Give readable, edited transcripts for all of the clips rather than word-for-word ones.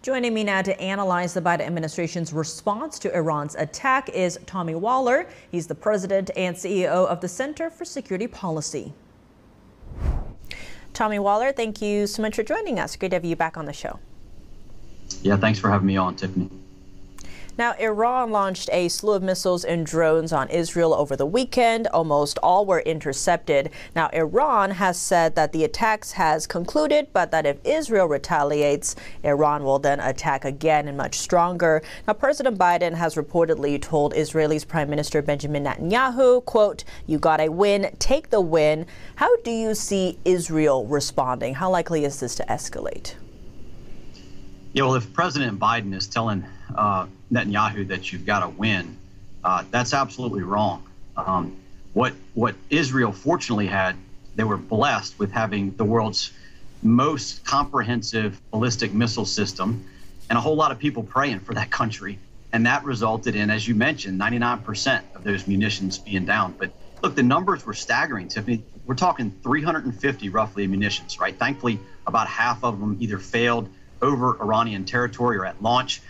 Joining me now to analyze the Biden administration's response to Iran's attack is Tommy Wooler. He's the president and CEO of the Center for Security Policy. Tommy Wooler, thank you so much for joining us. Great to have you back on the show. Yeah, thanks for having me on, Tiffany. Now, Iran launched a slew of missiles and drones on Israel over the weekend. Almost all were intercepted. Now, Iran has said that the attacks has concluded, but that if Israel retaliates, Iran will then attack again and much stronger. Now, President Biden has reportedly told Israel's Prime Minister Benjamin Netanyahu, quote, "You gotta win, take the win." How do you see Israel responding? How likely is this to escalate? Yeah, well, if President Biden is telling Netanyahu that you've got to win, that's absolutely wrong. What Israel fortunately had, they were blessed with having the world's most comprehensive ballistic missile system and a whole lot of people praying for that country. And that resulted in, as you mentioned, 99% of those munitions being down. But look, the numbers were staggering, Tiffany. We're talking 350 roughly munitions, right? Thankfully, about half of them either failed over Iranian territory or at launch.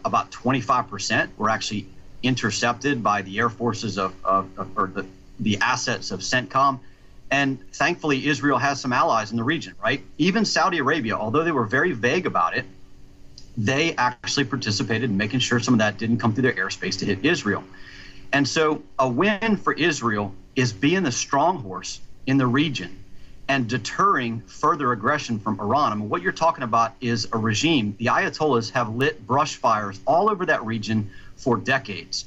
About 25% were actually intercepted by the air forces or the assets of CENTCOM. And thankfully, Israel has some allies in the region, right? Even Saudi Arabia, although they were very vague about it, they actually participated in making sure some of that didn't come through their airspace to hit Israel. And so a win for Israel is being the strong horse in the region and deterring further aggression from Iran. I mean, what you're talking about is a regime. The Ayatollahs have lit brush fires all over that region for decades.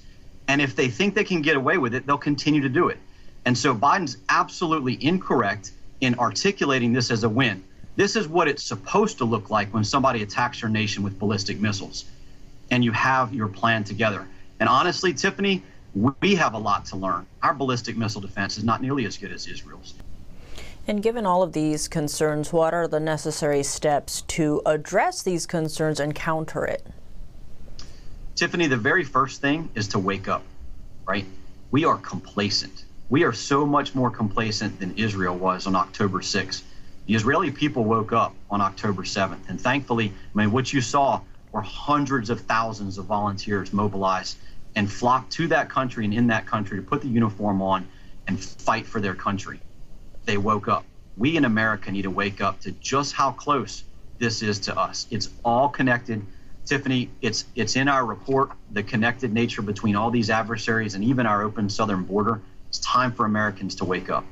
And if they think they can get away with it, they'll continue to do it. And so Biden's absolutely incorrect in articulating this as a win. This is what it's supposed to look like when somebody attacks your nation with ballistic missiles and you have your plan together. And honestly, Tiffany, we have a lot to learn. Our ballistic missile defense is not nearly as good as Israel's. And given all of these concerns, what are the necessary steps to address these concerns and counter it? Tiffany, the very first thing is to wake up, right? We are complacent. We are so much more complacent than Israel was on October 6th. The Israeli people woke up on October 7th. And thankfully, I mean, what you saw were hundreds of thousands of volunteers mobilized and flocked to that country and in that country to put the uniform on and fight for their country. They woke up. We in America need to wake up to just how close this is to us. It's all connected. Tiffany, it's in our report, the connected nature between all these adversaries and even our open southern border. It's time for Americans to wake up.